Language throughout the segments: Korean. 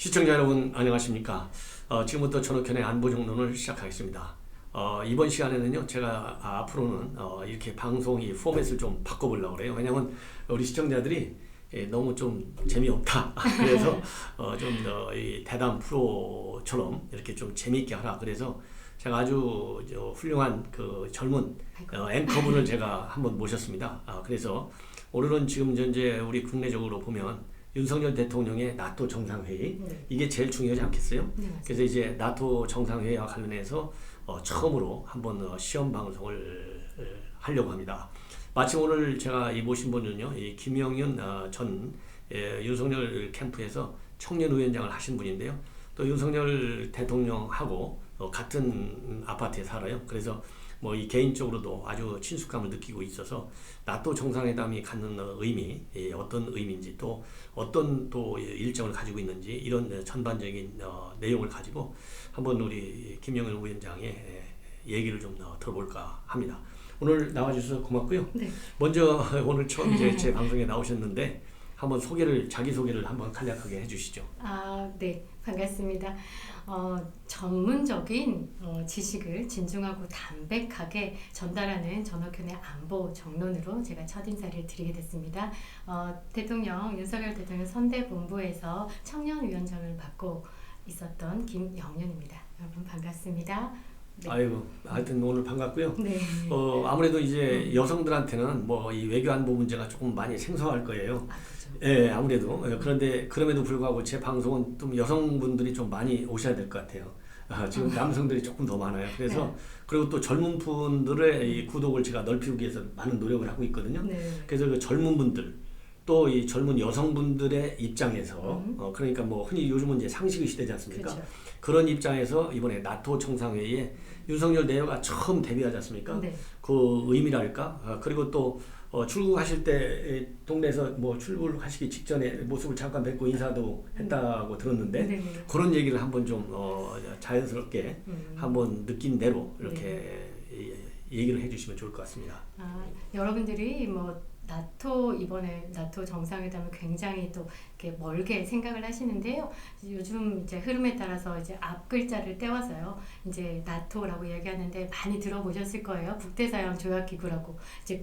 시청자 여러분 안녕하십니까? 지금부터 전학현의 안보정론을 시작하겠습니다. 이번 시간에는요 제가 앞으로는 이렇게 방송 이 포맷을 좀 바꿔보려고 그래요. 왜냐면 우리 시청자들이 너무 좀 재미없다. 그래서 좀 이 대담 프로처럼 이렇게 좀 재미있게 하라. 그래서 제가 아주 훌륭한 그 젊은 앵커분을 제가 한번 모셨습니다. 그래서 오늘은 지금 현재 우리 국내적으로 보면 윤석열 대통령의 나토 정상회의 이게 제일 중요하지 않겠어요? 그래서 이제 나토 정상회의와 관련해서 처음으로 한번 시험 방송을 하려고 합니다. 마침 오늘 제가 이 모신 분은요, 이 김영윤 전 윤석열 캠프에서 청년위원장을 하신 분인데요. 또 윤석열 대통령하고 같은 아파트에 살아요. 그래서 뭐 이 개인적으로도 아주 친숙감을 느끼고 있어서 나토 정상회담이 갖는 의미, 어떤 의미인지 또 어떤 또 일정을 가지고 있는지 이런 전반적인 내용을 가지고 한번 우리 김영윤 위원장의 얘기를 좀 들어볼까 합니다. 오늘 나와주셔서 고맙고요. 네. 먼저 오늘 처음 이제 제 방송에 나오셨는데 한번 자기 소개를 한번 간략하게 해주시죠. 네, 반갑습니다. 전문적인 지식을 진중하고 담백하게 전달하는 전학현의 안보 정론으로 제가 첫인사를 드리게 됐습니다. 대통령 윤석열 대통령 선대본부에서 청년위원장을 맡고 있었던 김영윤입니다. 여러분 반갑습니다. 네. 아이고, 하여튼 오늘 반갑고요. 네. 아무래도 이제 여성들한테는 뭐 이 외교 안보 문제가 조금 많이 생소할 거예요. 그렇죠. 예, 아무래도. 그런데 그럼에도 불구하고 제 방송은 좀 여성분들이 좀 많이 오셔야 될 것 같아요. 지금 남성들이 조금 더 많아요. 그래서 네. 그리고 또 젊은 분들의 이 구독을 제가 넓히기 위해서 많은 노력을 하고 있거든요. 네. 그래서 그 젊은 분들 또 이 젊은 여성분들의 입장에서 그러니까 뭐 흔히 요즘은 이제 상식의 시대지 않습니까? 그렇죠. 그런 입장에서 이번에 나토 정상회의에 윤석열 대표가 처음 데뷔하지 않습니까? 네. 그 의미랄까? 그리고 또 출국하실 때 동네에서 뭐 출국하시기 직전에 모습을 잠깐 뵙고 인사도 했다고 들었는데 네. 그런 얘기를 한번 좀 자연스럽게 한번 느낀 대로 이렇게 얘기를 해주시면 좋을 것 같습니다. 여러분들이 뭐 이번에 나토 정상회담을 굉장히 또 이렇게 멀게 생각을 하시는데요. 요즘 이제 흐름에 따라서 이제 앞 글자를 떼와서요. 이제 나토라고 얘기하는데 많이 들어보셨을 거예요. 북대서양 조약기구라고. 이제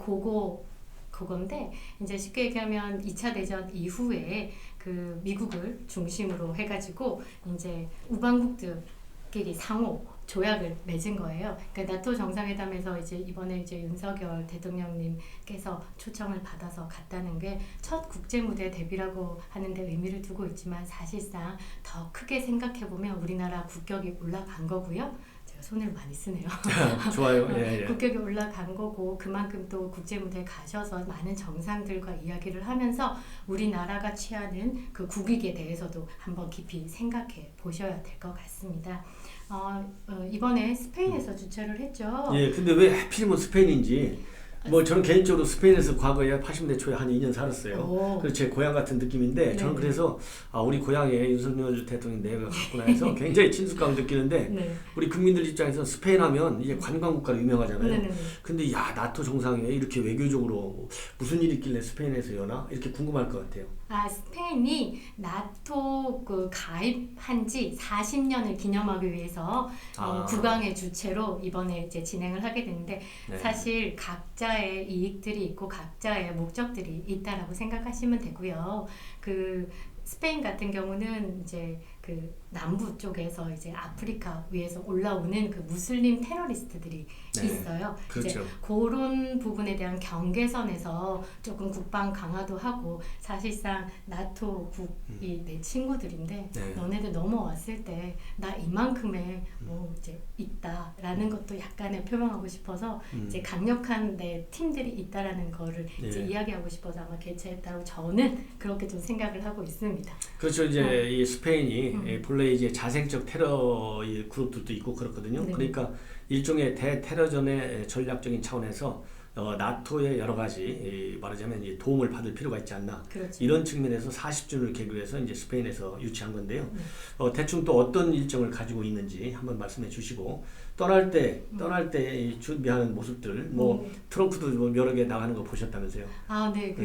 그건데 이제 쉽게 얘기하면 2차 대전 이후에 그 미국을 중심으로 해가지고 이제 우방국들끼리 상호 조약을 맺은 거예요. 그러니까 나토 정상회담에서 이제 이번에 이제 윤석열 대통령님께서 초청을 받아서 갔다는 게 첫 국제 무대 데뷔라고 하는데 의미를 두고 있지만 사실상 더 크게 생각해 보면 우리나라 국격이 올라간 거고요. 제가 손을 많이 쓰네요. 좋아요. 예. 국격이 올라간 거고 그만큼 또 국제 무대에 가셔서 많은 정상들과 이야기를 하면서 우리나라가 취하는 그 국익에 대해서도 한번 깊이 생각해 보셔야 될 것 같습니다. 이번에 스페인에서 주최를 했죠. 예, 근데 왜 하필이면 스페인인지 뭐 저는 개인적으로 스페인에서 과거에 80대 초에 한 2년 살았어요. 그래서 제 고향 같은 느낌인데 저는 그래서 우리 고향에 윤석열 대통령 내가 갔구나 해서 굉장히 친숙감을 느끼는데 네. 우리 국민들 입장에서 스페인 하면 이제 관광국가로 유명하잖아요. 네네네. 근데 야 나토 정상회의 이렇게 외교적으로 무슨 일이 있길래 스페인에서 여나 이렇게 궁금할 것 같아요. 스페인이 나토 그 가입한 지 40년을 기념하기 위해서 국왕의 주최로 이번에 이제 진행을 하게 되는데 네. 사실 각자의 이익들이 있고 각자의 목적들이 있다라고 생각하시면 되고요. 그 스페인 같은 경우는 이제 그 남부 쪽에서 이제 아프리카 위에서 올라오는 그 무슬림 테러리스트들이 있어요. 그렇죠. 이제 그런 부분에 대한 경계선에서 조금 국방 강화도 하고 사실상 나토 국이 내 친구들인데 너네들 넘어왔을 때 나 이만큼의 뭐 이제 있다라는 것도 약간의 표명하고 싶어서 이제 강력한 내 팀들이 있다라는 거를 이제 이야기하고 싶어서 아마 개최했다고 저는 그렇게 좀 생각을 하고 있습니다. 그렇죠. 이제 이 스페인이 본래 이제 자생적 테러 그룹들도 있고 그렇거든요. 그러니까 일종의 대테러전의 전략적인 차원에서 나토의 여러 가지 말하자면 이제 도움을 받을 필요가 있지 않나. 그렇죠. 이런 측면에서 40주를 계기로 해서 이제 스페인에서 유치한 건데요. 대충 또 어떤 일정을 가지고 있는지 한번 말씀해 주시고 떠날 때 이 준비하는 모습들 뭐 트렁크도 뭐 여러 개 나가는 거 보셨다면서요? 아, 네.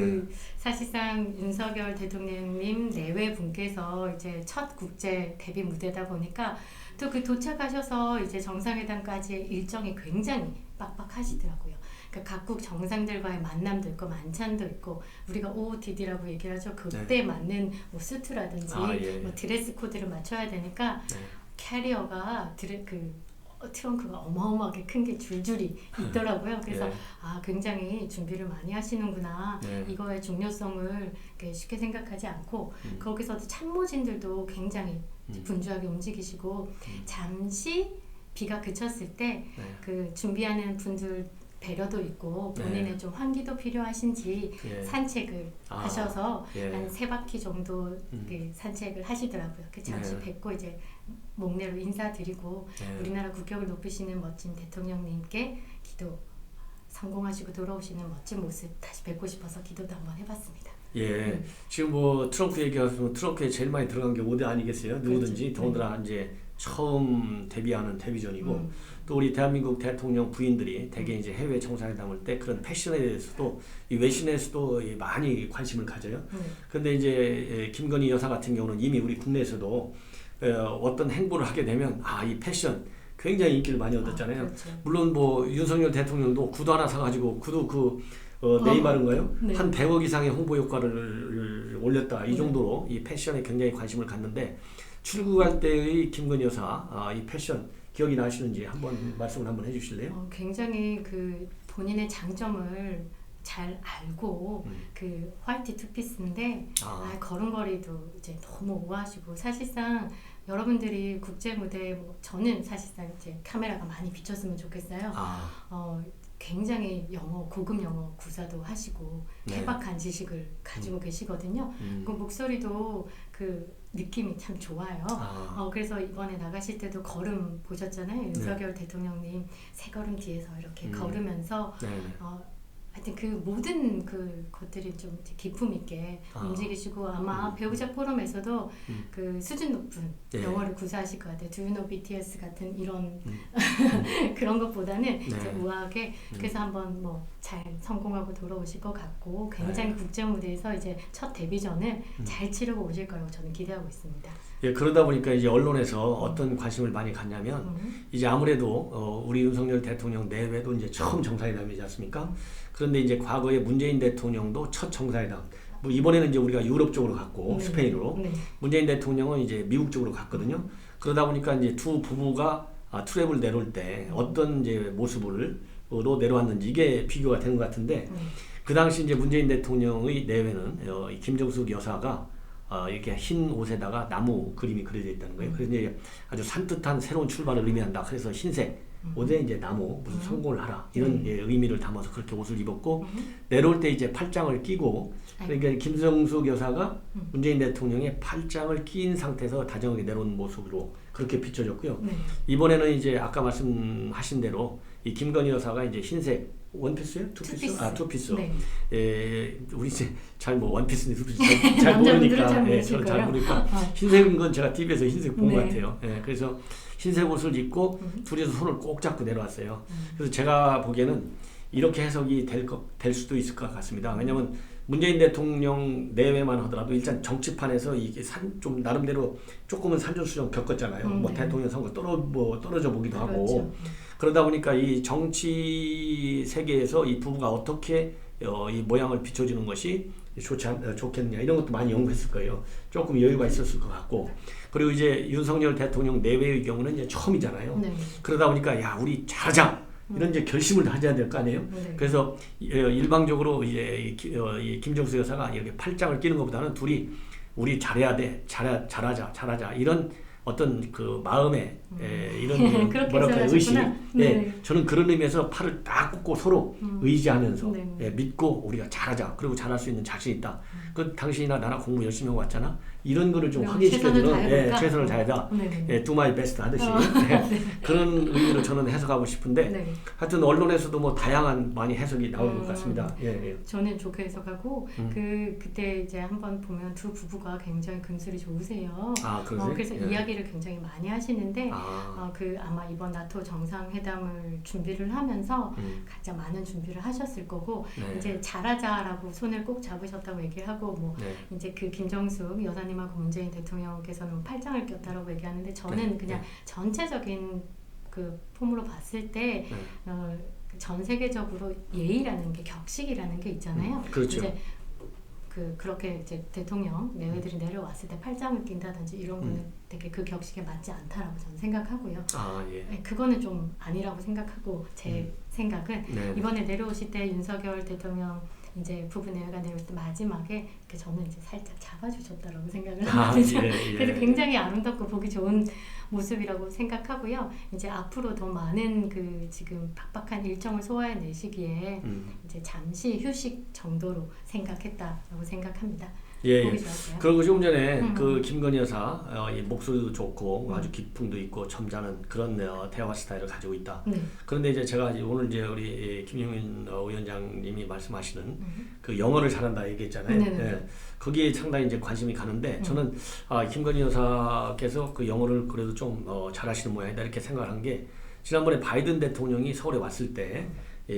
사실상 윤석열 대통령님 내외 분께서 이제 첫 국제 데뷔 무대다 보니까 또 그 도착하셔서 이제 정상회담까지의 일정이 굉장히 빡빡하시더라고요. 그러니까 각국 정상들과의 만남도 있고 만찬도 있고 우리가 OOTD라고 얘기하죠. 그때 맞는 뭐 수트라든지 뭐 드레스 코드를 맞춰야 되니까 캐리어가 트렁크가 어마어마하게 큰 게 줄줄이 있더라고요. 그래서 굉장히 준비를 많이 하시는구나. 이거의 중요성을 쉽게 생각하지 않고 거기서도 참모진들도 굉장히 분주하게 움직이시고 잠시 비가 그쳤을 때 그 준비하는 분들 배려도 있고 본인의 좀 환기도 필요하신지 산책을 하셔서 한 3바퀴 정도 그 산책을 하시더라고요. 그 잠시 뵙고 이제 목례로 인사드리고 우리나라 국격을 높이시는 멋진 대통령님께 기도 성공하시고 돌아오시는 멋진 모습 다시 뵙고 싶어서 기도도 한번 해봤습니다. 예, 지금 뭐 트럼프 얘기하시면 트럼프에 제일 많이 들어간 게 5대 아니겠어요? 누구든지 더군다나 이제 처음 데뷔하는 데뷔전이고 또 우리 대한민국 대통령 부인들이 대개 이제 해외 정상회담을 때 그런 패션에 대해서도 이 외신에서도 많이 관심을 가져요. 그런데 이제 김건희 여사 같은 경우는 이미 우리 국내에서도 어떤 행보를 하게 되면 이 패션 굉장히 인기를 많이 얻었잖아요. 그렇죠. 물론 뭐 윤석열 대통령도 구두 하나 사가지고 구두 네이마르인가요? 네. 한 100억 이상의 홍보 효과를 올렸다. 이 정도로 이 패션에 굉장히 관심을 갖는데 출국할 때의 김건희 여사 이 패션 기억이 나시는지 말씀을 한번 해주실래요? 굉장히 그 본인의 장점을 잘 알고 그 화이트 투피스인데 걸음걸이도 이제 너무 우아하시고 사실상 여러분들이 국제 무대에 저는 사실상 이제 카메라가 많이 비쳤으면 좋겠어요. 굉장히 고급 영어 구사도 하시고 케바칸 지식을 가지고 계시거든요. 그 목소리도 그 느낌이 참 좋아요. 그래서 이번에 나가실 때도 걸음 보셨잖아요. 윤석열 대통령님 3걸음 뒤에서 이렇게 걸으면서 하여튼 그 모든 그 것들이 좀 기품 있게 움직이시고 아마 배우자 포럼에서도 그 수준 높은 영어를 구사하실 것 같아요. Do you know BTS 같은 이런 그런 것보다는 이제 우아하게 그래서 한번 뭐 잘 성공하고 돌아오실 것 같고 굉장히 국제 무대에서 이제 첫 데뷔전을 잘 치르고 오실 거라고 저는 기대하고 있습니다. 예, 그러다 보니까 이제 언론에서 어떤 관심을 많이 갖냐면 이제 아무래도 우리 윤석열 대통령 내외도 이제 처음 정상회담이지 않습니까? 그런데 이제 과거에 문재인 대통령도 첫 정상회담. 뭐 이번에는 이제 우리가 유럽 쪽으로 갔고 스페인으로 문재인 대통령은 이제 미국 쪽으로 갔거든요. 그러다 보니까 이제 두 부부가 트랩을 내려올 때 어떤 이제 모습으로 내려왔는지 이게 비교가 되는 것 같은데 그 당시 이제 문재인 대통령의 내외는 김정숙 여사가 이렇게 흰 옷에다가 나무 그림이 그려져 있다는 거예요. 그래서 이제 아주 산뜻한 새로운 출발을 의미한다. 그래서 흰색 옷에 이제 나무 무슨 성공을 하라 이런 의미를 담아서 그렇게 옷을 입었고 내려올 때 이제 팔짱을 끼고 그러니까 김정숙 여사가 문재인 대통령의 팔짱을 낀 상태에서 다정하게 내려온 모습으로 그렇게 비춰졌고요. 이번에는 이제 아까 말씀하신 대로 이 김건희 여사가 이제 흰색 원피스요? 투피스? 투피스. 우리 이제 잘 뭐 원피스인지 투피스 잘 모르니까 잘 모르니까 흰색인 건 제가 TV에서 흰색 본 것 같아요. 그래서 흰색 옷을 입고 둘이서 손을 꼭 잡고 내려왔어요. 그래서 제가 보기에는 이렇게 해석이 될 수도 있을 것 같습니다. 왜냐하면 문재인 대통령 내외만 하더라도 일단 정치판에서 이게 좀 나름대로 조금은 산전수전 겪었잖아요. 뭐 대통령 선거 떨어져 보기도 하고 그러다 보니까 이 정치 세계에서 이 부부가 어떻게 이 모양을 비춰주는 것이 좋겠느냐 이런 것도 많이 연구했을 거예요. 조금 여유가 있었을 것 같고 그리고 이제 윤석열 대통령 내외의 경우는 이제 처음이잖아요. 그러다 보니까 야 우리 잘하자 이런 이제 결심을 하셔야 될 거 아니에요. 그래서 일방적으로 이제 김정숙 여사가 이렇게 팔짱을 끼는 것보다는 둘이 우리 잘해야 돼, 잘하자 이런 어떤 그 마음의 이런 뭐랄까 의식, 저는 그런 의미에서 팔을 딱 꽂고 서로 의지하면서 믿고 우리가 잘하자, 그리고 잘할 수 있는 자신 있다. 그 당신이나 나나 공부 열심히 하고 왔잖아. 이런 거를 좀 최선을 확인시켜주는 다해볼까? 최선을 다하자. 네네. do my best 하듯이 그런 의미로 저는 해석하고 싶은데 네. 하여튼 언론에서도 뭐 다양한 많이 해석이 나오는 것 같습니다. 예. 저는 좋게 해석하고 그때 이제 한번 보면 두 부부가 굉장히 금슬이 좋으세요. 아, 그러세요? 그래서 예. 이야기를 굉장히 많이 하시는데 아, 아마 이번 나토 정상회담을 준비를 하면서 가장 많은 준비를 하셨을 거고 네. 이제 잘하자라고 손을 꼭 잡으셨다고 얘기를 하고 뭐 네. 이제 그 김정숙 여사님하고 문재인 대통령께서는 팔짱을 꼈다라고 얘기하는데 저는 네. 그냥 네. 전체적인 그 폼으로 봤을 때 전 세계적으로 예의라는 게 격식이라는 게 있잖아요. 그렇죠. 이제 그렇게 이제 대통령 내외들이 내려왔을 때 팔짱을 낀다든지 이런 거는 되게 그 격식에 맞지 않다라고 저는 생각하고요. 아, 예. 네, 그거는 좀 아니라고 생각하고 제 생각은 네. 이번에 내려오실 때 윤석열 대통령 이제 부부 내외가 내려올 때 마지막에 저는 이제 살짝 잡아주셨다라고 생각을 합니다. 예. 그래서 굉장히 아름답고 보기 좋은 모습이라고 생각하고요. 이제 앞으로 더 많은 그 지금 팍팍한 일정을 소화해내시기에 이제 잠시 휴식 정도로 생각했다라고 생각합니다. 예. 보기 좋았어요. 그리고 조금 전에 그 김건희 여사 이 목소리도 좋고 아주 기품도 있고 점잖은 그런 대화 스타일을 가지고 있다. 네. 그런데 이제 제가 오늘 이제 우리 김용민 위원장님이 말씀하시는 그 영어를 잘한다 얘기했잖아요. 네네. 예. 거기에 상당히 이제 관심이 가는데 저는 김건희 여사께서 그 영어를 그래도 좀 잘하시는 모양이다 이렇게 생각을 한 게 지난번에 바이든 대통령이 서울에 왔을 때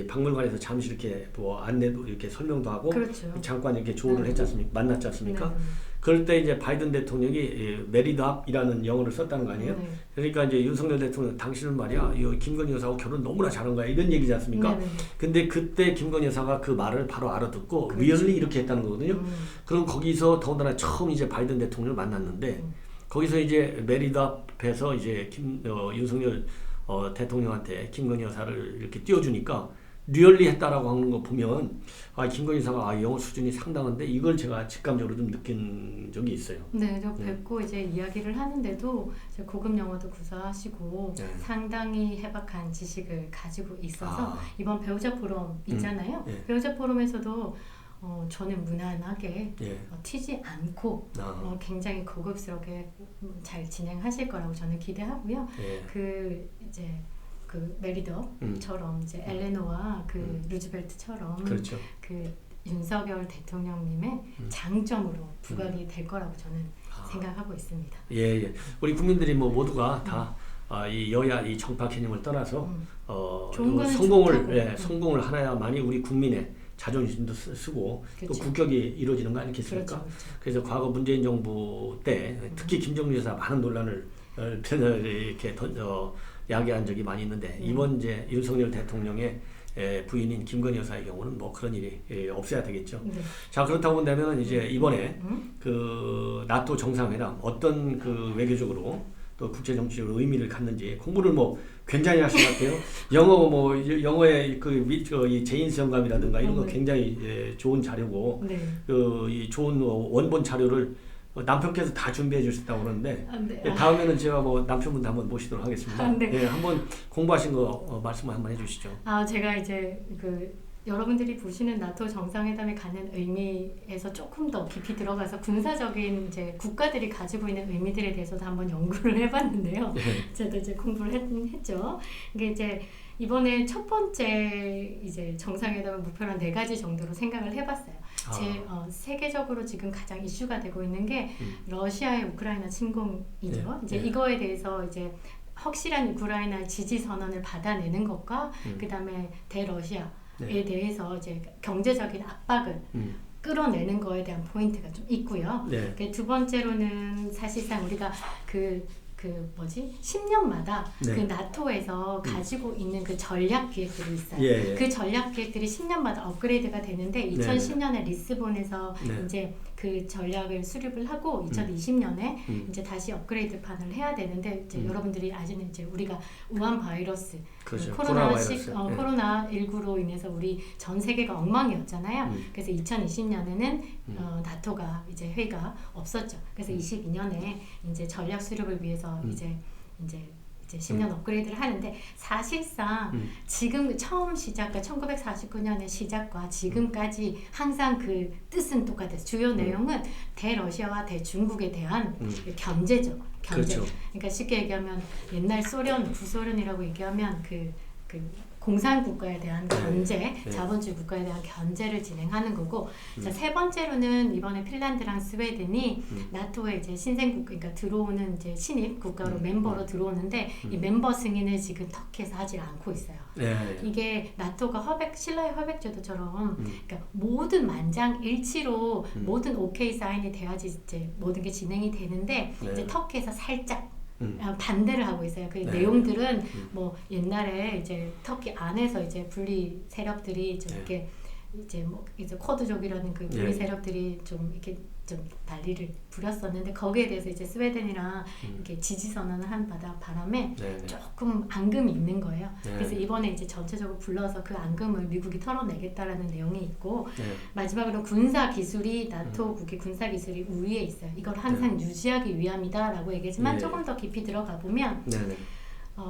박물관에서 잠시 이렇게 뭐 안내도 이렇게 설명도 하고 그렇죠. 잠깐 이렇게 조언을 했지 않습니까? 만났지 않습니까? 네. 그럴 때 이제 바이든 대통령이 메리드업이라는 영어를 썼다는 거 아니에요? 네. 그러니까 이제 윤석열 대통령 당신은 말이야 이 김건희 여사하고 결혼 너무나 잘한 거야 이런 얘기지 않습니까? 네. 근데 그때 김건희 여사가 그 말을 바로 알아듣고 그렇죠. 리얼리 이렇게 했다는 거거든요. 그럼 거기서 더군다나 처음 이제 바이든 대통령을 만났는데 거기서 이제 메리드업에서 이제 윤석열 대통령한테 김건희 여사를 이렇게 띄워주니까 리얼리 했다라고 하는 거 보면 김건희 여사가 영어 수준이 상당한데 이걸 제가 직감적으로 좀 느낀 적이 있어요. 네, 저 뵙고 이제 이야기를 하는데도 이제 고급 영어도 구사하시고 상당히 해박한 지식을 가지고 있어서 이번 배우자 포럼 있잖아요. 배우자 포럼에서도 저는 무난하게 튀지 않고 굉장히 고급스럽게 잘 진행하실 거라고 저는 기대하고요. 그 이제 그 메리더처럼 이제 엘레노와 그 루즈벨트처럼 그렇죠. 그 윤석열 대통령님의 장점으로 부각이 될 거라고 저는 생각하고 있습니다. 예. 우리 국민들이 뭐 모두가 다 이 여야 이 정파 개념을 떠나서 좋은 거는 성공을 하나야만이 우리 국민의 자존심도 쓰고 그렇죠. 또 국격이 이루어지는 거 아니겠습니까? 그렇죠. 그래서 과거 문재인 정부 때 특히 김정일 여사 많은 논란을 이렇게 야기한 적이 많이 있는데 이번 이제 윤석열 대통령의 부인인 김건희 여사의 경우는 뭐 그런 일이 없어야 되겠죠. 자, 그렇다고 본다면 이제 이번에 그 나토 정상회담 어떤 그 외교적으로 또 국제정치적으로 의미를 갖는지 공부를 뭐 굉장히 하신 것 같아요. 영어의 이 제인스 영감이라든가 이런 거 굉장히 좋은 자료고 이 좋은 원본 자료를 남편께서 다 준비해 주셨다고 그러는데 다음에는 제가 뭐 남편분도 한번 모시도록 하겠습니다. 한번 공부하신 거 말씀 한번 해주시죠. 제가 이제 여러분들이 보시는 나토 정상회담에 갖는 의미에서 조금 더 깊이 들어가서 군사적인 이제 국가들이 가지고 있는 의미들에 대해서도 한번 연구를 해봤는데요. 저도 이제 공부를 했죠. 이게 이제 이번에 첫 번째 이제 정상회담을 목표로 한 4가지 정도로 생각을 해봤어요. 세계적으로 지금 가장 이슈가 되고 있는 게 러시아의 우크라이나 침공이죠. 이제 이거에 대해서 이제 확실한 우크라이나 지지 선언을 받아내는 것과 그다음에 대러시아에 대해서 이제 경제적인 압박을 끌어내는 거에 대한 포인트가 좀 있고요. 두 번째로는 사실상 우리가 10년마다 그 나토에서 가지고 있는 그 전략 기획들이 있어요. 그 전략 기획들이 10년마다 업그레이드가 되는데 2010년에 리스본에서 이제 그 전략을 수립을 하고 2020년에 이제 다시 업그레이드 판을 해야 되는데 이제 여러분들이 아시는 이제 우리가 우한 바이러스, 그렇죠. 코로나19로 인해서 우리 전 세계가 엉망이었잖아요. 그래서 2020년에는 나토가 이제 회의가 없었죠. 그래서 22년에 이제 전략 수립을 위해서 이제 이제 10년 업그레이드를 하는데 사실상 지금 처음 시작, 그러니까 1949년의 시작과 지금까지 항상 그 뜻은 똑같아요. 주요 내용은 대러시아와 대중국에 대한 견제죠. 견제. 그렇죠. 그러니까 쉽게 얘기하면 옛날 소련, 구소련이라고 얘기하면 그 공산 국가에 대한 견제, 네. 자본주의 국가에 대한 견제를 진행하는 거고, 자, 세 번째로는 이번에 핀란드랑 스웨덴이 나토에 이제 신생국, 그러니까 들어오는 이제 신입 국가로 멤버로 들어오는데 이 멤버 승인을 지금 터키에서 하지 않고 있어요. 네. 이게 나토가 신라의 화백제도처럼 그러니까 모든 만장일치로 모든 오케이 사인이 돼야지 이제 모든 게 진행이 되는데 네. 이제 터키에서 살짝 반대를 하고 있어요. 그 네. 내용들은 뭐 옛날에 이제 터키 안에서 이제 분리 세력들이 좀 이렇게 이제 뭐 이제 코드족이라는 그 분리 세력들이 좀 이렇게 좀 난리를 부렸었는데 거기에 대해서 이제 스웨덴이랑 이렇게 지지 선언을 한 바람에 조금 앙금이 있는 거예요. 그래서 이번에 이제 전체적으로 불러서 그 앙금을 미국이 털어내겠다라는 내용이 있고 마지막으로 군사 기술이 나토국의 군사 기술이 우위에 있어요. 이걸 항상 유지하기 위함이다라고 얘기하지만 조금 더 깊이 들어가 보면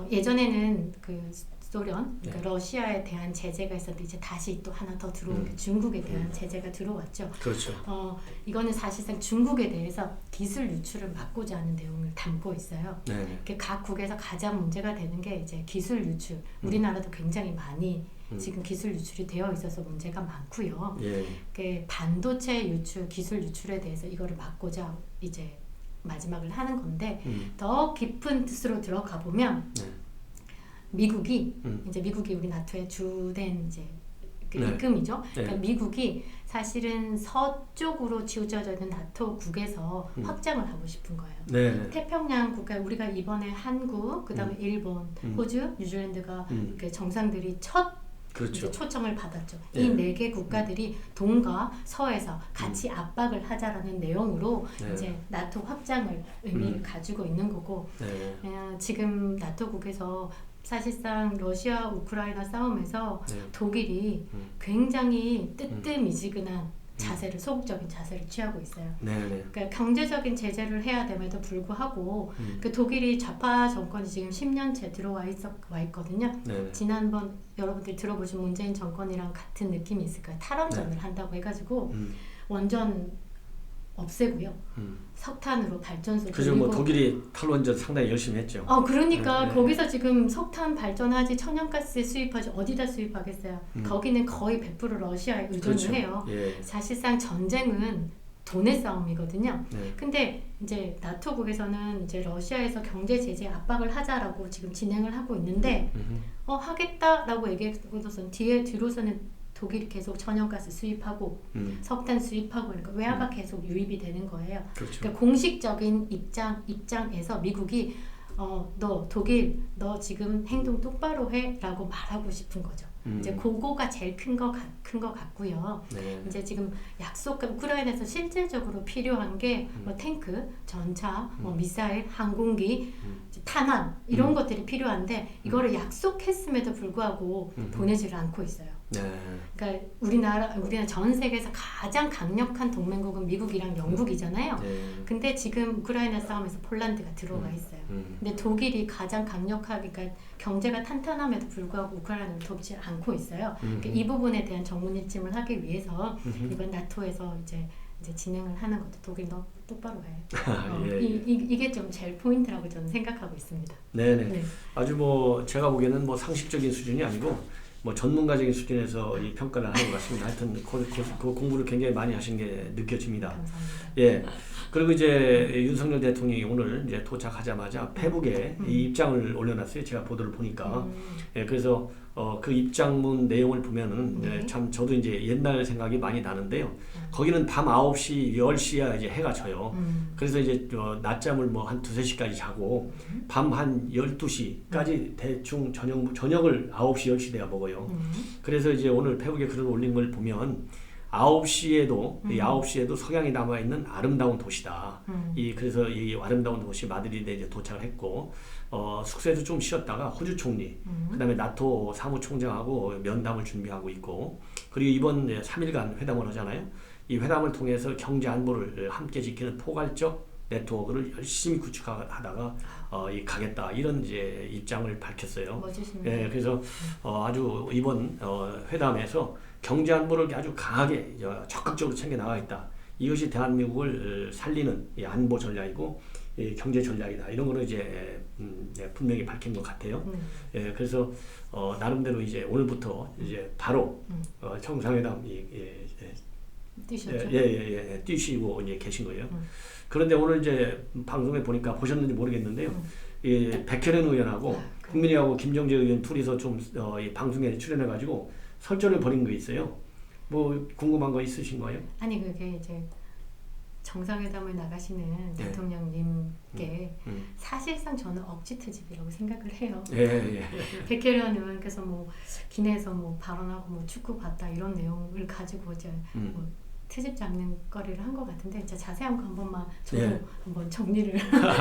예전에는 그 소련, 그러니까 러시아에 대한 제재가 있었는데 이제 다시 또 하나 더 들어온 게 중국에 대한 제재가 들어왔죠. 그렇죠. 이거는 사실상 중국에 대해서 기술 유출을 막고자 하는 내용을 담고 있어요. 각 국에서 가장 문제가 되는 게 이제 기술 유출. 우리나라도 굉장히 많이 지금 기술 유출이 되어 있어서 문제가 많고요. 반도체 유출, 기술 유출에 대해서 이거를 막고자 이제 마지막을 하는 건데 더 깊은 뜻으로 들어가 보면. 미국이 우리 나토의 주된 이제 그 입금이죠. 그러니까 미국이 사실은 서쪽으로 치우쳐져 있는 나토국에서 확장을 하고 싶은 거예요. 태평양 국가 우리가 이번에 한국, 그다음에 일본, 호주, 뉴질랜드가 이렇게 정상들이 첫 이제 초청을 받았죠. 이 4개 국가들이 동과 서에서 같이 압박을 하자라는 내용으로 이제 나토 확장을 의미를 가지고 있는 거고 지금 나토국에서 사실상 러시아 우크라이나 싸움에서 독일이 굉장히 뜨뜻미지근한 자세를 소극적인 자세를 취하고 있어요. 그러니까 경제적인 제재를 해야 됨에도 불구하고 그 독일이 좌파 정권이 지금 10년째 들어와 있거든요. 지난번 여러분들이 들어보신 문재인 정권이랑 같은 느낌이 있을 거예요. 탈원전을 한다고 해가지고 원전 없애고요. 석탄으로 발전소 그죠. 뭐 독일이 탈원전 상당히 열심히 했죠. 그러니까 거기서 지금 석탄 발전하지, 천연가스 수입하지 어디다 수입하겠어요. 거기는 거의 100% 러시아에 의존을 해요. 사실상 전쟁은 돈의 싸움이거든요. 근데 이제 나토국에서는 이제 러시아에서 경제 제재 압박을 하자라고 지금 진행을 하고 있는데 하겠다라고 얘기해서는 뒤로서는 독일이 계속 천연가스 수입하고 석탄 수입하고 그러니까 외화가 계속 유입이 되는 거예요. 그러니까 공식적인 입장에서 미국이 너 독일 너 지금 행동 똑바로 해라고 말하고 싶은 거죠. 이제 그거가 제일 큰 거 같고요. 이제 지금 우크라이나에서 실질적으로 필요한 게 뭐 탱크, 전차, 뭐 미사일, 항공기, 탄환 이런 것들이 필요한데 이거를 약속했음에도 불구하고 보내지를 않고 있어요. 그러니까 우리나라 전 세계에서 가장 강력한 동맹국은 미국이랑 영국이잖아요. 근데 지금 우크라이나 싸움에서 폴란드가 들어와 있어요. 근데 독일이 가장 강력하게, 그러니까 경제가 탄탄함에도 불구하고 우크라이나를 돕지 않고 있어요. 그러니까 이 부분에 대한 정문일침을 하기 위해서 이번 나토에서 이제 진행을 하는 것도 독일 너 똑바로 해. 이게 좀 제일 포인트라고 저는 생각하고 있습니다. 아주 뭐 제가 보기에는 뭐 상식적인 수준이 아니고 뭐 전문가적인 수준에서 이 평가를 하는 것 같습니다. 하여튼 그 공부를 굉장히 많이 하신 게 느껴집니다. 감사합니다. 그리고 이제 윤석열 대통령이 오늘 이제 도착하자마자 페북에 이 입장을 올려놨어요. 제가 보도를 보니까. 그래서 그 입장문 내용을 보면은 참 저도 이제 옛날 생각이 많이 나는데요. 거기는 밤 9시, 10시야 이제 해가 져요. 그래서 이제 낮잠을 뭐 한 2-3시까지 자고 밤 한 12시까지 대충 저녁을 9시, 10시 내가 먹어요. 그래서 이제 오늘 페북에 글을 올린 걸 보면 9시에도 석양이 남아있는 아름다운 도시다. 그래서 이 아름다운 도시 마드리드에 이제 도착을 했고, 숙소에도 좀 쉬었다가 호주 총리, 그 다음에 나토 사무총장하고 면담을 준비하고 있고, 그리고 이번 3일간 회담을 하잖아요. 이 회담을 통해서 경제 안보를 함께 지키는 포괄적 네트워크를 열심히 구축하다가 가겠다 이런 이제 입장을 밝혔어요. 멋지십니다. 예, 그래서 아주 이번 회담에서 경제 안보를 아주 강하게 적극적으로 챙겨 나가겠다. 이것이 대한민국을 살리는 이 안보 전략이고 이 경제 전략이다. 이런 거를 이제 분명히 밝힌 것 같아요. 예, 그래서 나름대로 이제 오늘부터 이제 바로 정상회담 뛰셨죠? 뛰시고 이제 계신 거예요. 그런데 오늘 이제 방송에 보니까 보셨는지 모르겠는데요. 이 백혜련 의원하고 국민의하고 김정재 의원 둘이서 좀 이 방송에 출연해가지고 설전을 벌인 거 있어요. 뭐 궁금한 거 있으신 거예요? 아니 그게 이제 정상회담을 나가시는 대통령님께 사실상 저는 억지 트집이라고 생각을 해요. 백혜련 의원께서 뭐 기내에서 뭐 발언하고 뭐 축구 봤다 이런 내용을 가지고 이제 뭐 트집 잡는 거리를 한 것 같은데 진짜 자세한 거 한 번만 저도 한번 정리를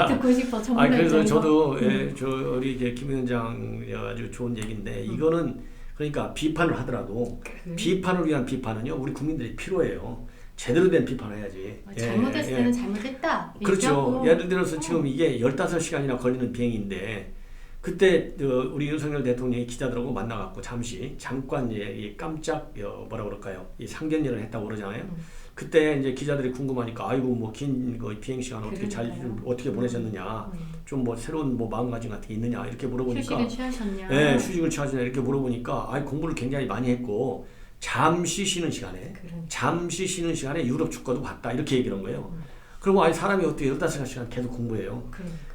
듣고 싶어. 그래서 저도 저 우리 이제 김 위원장 아주 좋은 얘기인데 이거는 그러니까 비판을 하더라도 비판을 위한 비판은요 우리 국민들이 필요해요. 제대로 된 비판을 해야지. 잘못했을 때는 잘못했다. 그렇죠. 예를 들어서 지금 이게 15시간이나 걸리는 비행인데 그때 우리 윤석열 대통령이 기자들하고 만나갖고 잠깐 이 깜짝 뭐라 그럴까요? 이 상견례를 했다고 그러잖아요. 그때 이제 기자들이 궁금하니까 아이고 뭐 긴 비행 시간 어떻게 보내셨느냐, 좀 뭐 새로운 뭐 마음가짐 같은 게 있느냐 이렇게 물어보니까 휴식을 취하셨냐? 네, 휴식을 취하셨냐 이렇게 물어보니까 공부를 굉장히 많이 했고 잠시 쉬는 시간에 유럽 축구도 봤다 이렇게 얘기를 한 거예요. 그리고 사람이 어떻게 15시간 계속 공부해요?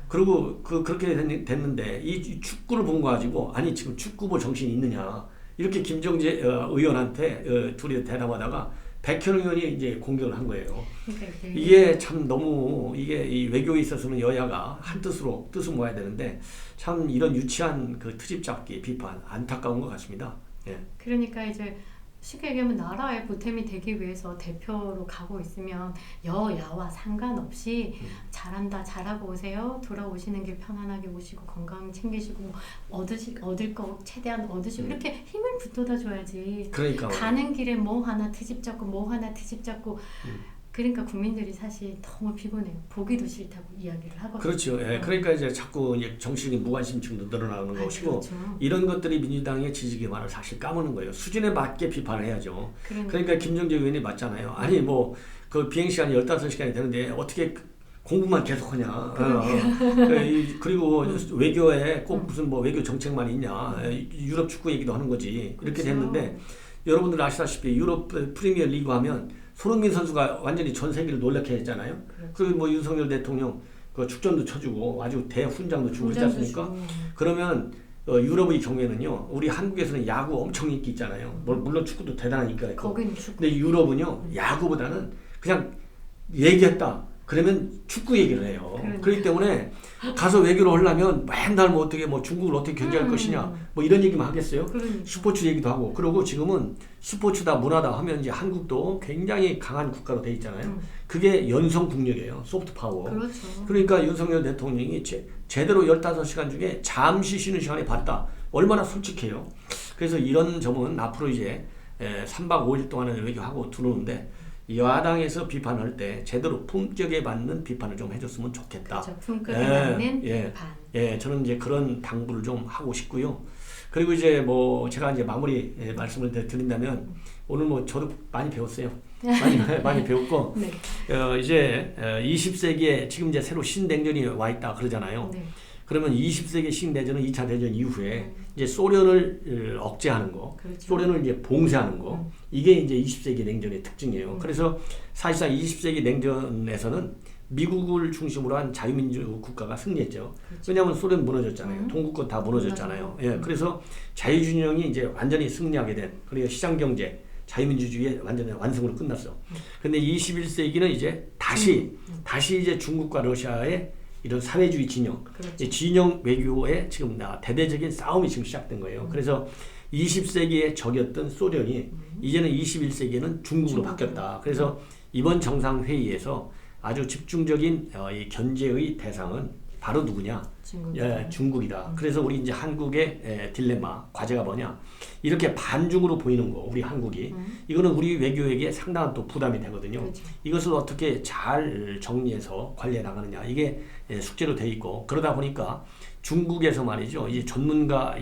그리고 그렇게 됐는데 이 축구를 본 거 가지고 지금 축구 볼 정신이 있느냐 이렇게 김정재 의원한테 둘이 대답하다가 백현 의원이 이제 공격을 한 거예요. 이게 참 너무 이게 이 외교에 있어서는 여야가 한 뜻을 모아야 되는데 참 이런 유치한 그 트집 잡기 비판 안타까운 것 같습니다. 예. 그러니까 이제 쉽게 얘기하면 나라의 보탬이 되기 위해서 대표로 가고 있으면 여야와 상관없이 잘한다 잘하고 오세요 돌아오시는 길 편안하게 오시고 건강 챙기시고 얻을 거 최대한 얻으시고 이렇게 힘을 붙돋아 줘야지. 그러니까 가는 길에 뭐 하나 트집 잡고 그러니까 국민들이 사실 너무 피곤해요. 보기도 싫다고 이야기를 하거든요. 그렇죠. 예, 그러니까 이제 자꾸 이제 정치적인 무관심증도 늘어나는 것이고 그렇죠. 이런 것들이 민주당의 지지 기반을 사실 까무는 거예요. 수준에 맞게 비판을 해야죠. 그러니까 김정재 의원이 맞잖아요. 뭐 그 비행 시간이 15시간이 되는데 어떻게 공부만 계속하냐. 그리고 외교에 꼭 무슨 뭐 외교 정책만 있냐. 유럽 축구 얘기도 하는 거지. 이렇게 됐는데 여러분들 아시다시피 유럽 프리미어 리그 하면 손흥민 선수가 완전히 전 세계를 놀라게 했잖아요. 그리고 뭐 윤석열 대통령 그 축전도 쳐주고 아주 대훈장도 주고 그러지 않습니까? 그러면 유럽의 경우에는요, 우리 한국에서는 야구 엄청 인기 있잖아요. 물론 축구도 대단한 인기가 있고. 근데 유럽은요, 야구보다는 그냥 얘기했다. 그러면 축구 얘기를 해요. 그렇기 때문에 가서 외교를 하려면 맨날 뭐 어떻게 뭐 중국을 어떻게 견제할 것이냐 뭐 이런 얘기만 하겠어요. 스포츠 얘기도 하고. 그리고 지금은 스포츠다 문화다 하면 이제 한국도 굉장히 강한 국가로 돼 있잖아요. 그게 연성 국력이에요. 소프트 파워. 그러니까 윤석열 대통령이 제대로 15시간 중에 잠시 쉬는 시간에 봤다. 얼마나 솔직해요. 그래서 이런 점은 앞으로 이제 3박 5일 동안은 외교하고 들어오는데 여당에서 비판할 때 제대로 품격에 맞는 비판을 좀 해줬으면 좋겠다. 그렇죠. 품격에 맞는 비판. 저는 이제 그런 당부를 좀 하고 싶고요. 그리고 이제 뭐 제가 이제 마무리 말씀을 드린다면 오늘 뭐 저도 많이 배웠어요. 많이 배웠고 이제 20세기에 지금 이제 새로 신냉전이 와 있다 그러잖아요. 그러면 20세기 신대전은 2차 대전 이후에 이제 소련을 억제하는 거, 소련을 이제 봉쇄하는 거, 이게 이제 20세기 냉전의 특징이에요. 그래서 사실상 20세기 냉전에서는 미국을 중심으로 한 자유민주 국가가 승리했죠. 왜냐하면 소련 무너졌잖아요. 동구권 다 무너졌잖아요. 그래서 자유진영이 이제 완전히 승리하게 된, 그러니까 시장경제, 자유민주주의의 완전히 완성으로 끝났어. 근데 21세기는 이제 다시 이제 중국과 러시아의 이런 사회주의 진영, 진영 외교의 지금 대대적인 싸움이 지금 시작된 거예요. 그래서 20세기의 적이었던 소련이 이제는 21세기에는 중국으로 바뀌었다. 그래서 이번 정상회의에서 아주 집중적인 이 견제의 대상은 바로 누구냐? 중국이다. 그래서 우리 이제 한국의 딜레마, 과제가 뭐냐? 이렇게 반중으로 보이는 거, 우리 한국이. 이거는 우리 외교에게 상당한 또 부담이 되거든요. 그렇죠. 이것을 어떻게 잘 정리해서 관리해 나가느냐. 이게 숙제로 돼 있고, 그러다 보니까 중국에서 말이죠. 이제 전문가가,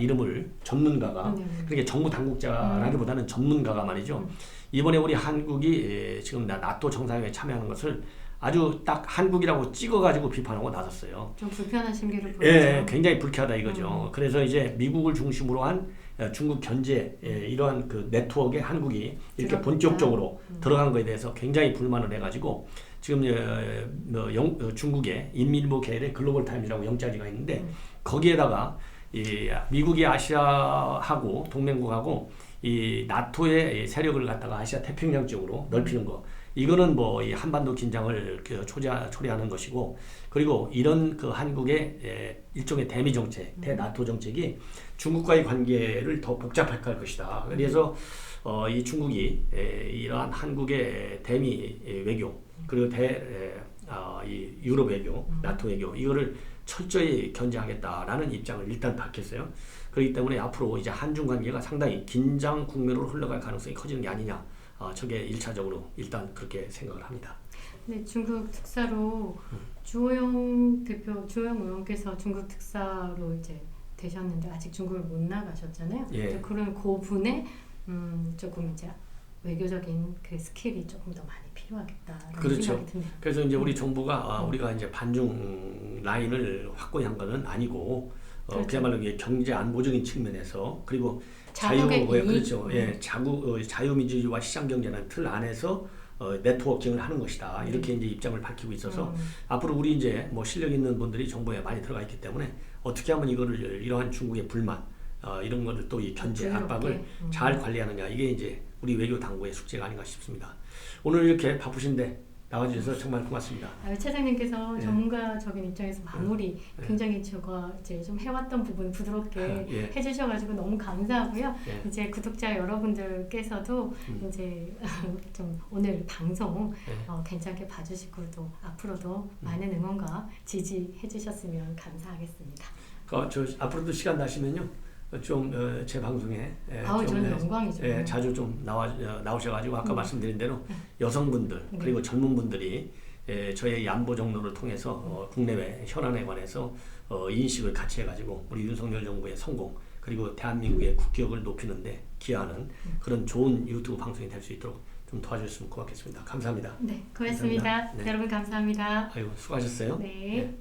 그러니까 정부 당국자라기보다는 전문가가 말이죠. 이번에 우리 한국이 지금 나토 정상회의에 참여하는 것을 아주 딱 한국이라고 찍어가지고 비판하고 나섰어요. 좀 불편한 심리를 보였죠. 예, 굉장히 불쾌하다 이거죠. 그래서 이제 미국을 중심으로 한 중국 견제 이러한 그 네트워크에 한국이 이렇게 본격적으로 들어간 거에 대해서 굉장히 불만을 해가지고 지금 중국의 인민일보 계열의 글로벌 타임즈라고 영자지가 있는데 거기에다가 이 미국이 아시아하고 동맹국하고 이 나토의 세력을 갖다가 아시아 태평양 쪽으로 넓히는 거. 이거는 뭐 이 한반도 긴장을 초래하는 것이고, 그리고 이런 그 한국의 일종의 대미 정책, 대나토 정책이 중국과의 관계를 더 복잡하게 할 것이다. 그래서 이 중국이 이러한 한국의 대미 외교 그리고 이 유럽 외교, 나토 외교 이거를 철저히 견제하겠다라는 입장을 일단 밝혔어요. 그렇기 때문에 앞으로 이제 한중 관계가 상당히 긴장 국면으로 흘러갈 가능성이 커지는 게 아니냐. 저게 1차적으로 일단 그렇게 생각을 합니다. 네, 중국 특사로 주호영 의원께서 중국 특사로 이제 되셨는데 아직 중국을 못 나가셨잖아요. 예. 그런 그 분의 조금 이제 외교적인 그 스킬이 조금 더 많이 필요하겠다. 그렇죠. 생각이 드네요. 그래서 이제 우리 정부가 우리가 이제 반중 라인을 확고히 한 것은 아니고 그렇죠. 그야말로 이게 경제 안보적인 측면에서 그리고 자국의 이익. 그렇죠. 자유민주주의와 시장경제라는 틀 안에서 네트워킹을 하는 것이다. 이렇게 이제 입장을 밝히고 있어서 앞으로 우리 이제 뭐 실력 있는 분들이 정부에 많이 들어가 있기 때문에 어떻게 하면 이거를 이러한 중국의 불만 이런 거를 또 이 견제 압박을 잘 관리하느냐 이게 이제 우리 외교 당국의 숙제가 아닌가 싶습니다. 오늘 이렇게 바쁘신데 나와주셔서 정말 고맙습니다. 차장님께서 전문가적인 입장에서 마무리 굉장히 제가 이제 좀 해왔던 부분 부드럽게 해주셔가지고 너무 감사하고요. 이제 구독자 여러분들께서도 이제 좀 오늘 방송 괜찮게 봐주시고 또 앞으로도 많은 응원과 지지해주셨으면 감사하겠습니다. 저 앞으로도 시간 나시면요. 좀 제 방송에 저는 영광이죠. 자주 좀 나오셔가지고 아까 말씀드린 대로 여성분들 그리고 젊은 분들이 저의 안보 정로를 통해서 국내외 현안에 관해서 인식을 같이 해가지고 우리 윤석열 정부의 성공 그리고 대한민국의 국격을 높이는데 기여하는 그런 좋은 유튜브 방송이 될 수 있도록 좀 도와주셨으면 고맙겠습니다. 감사합니다. 네, 고맙습니다. 감사합니다. 네. 여러분 감사합니다. 수고하셨어요. 네.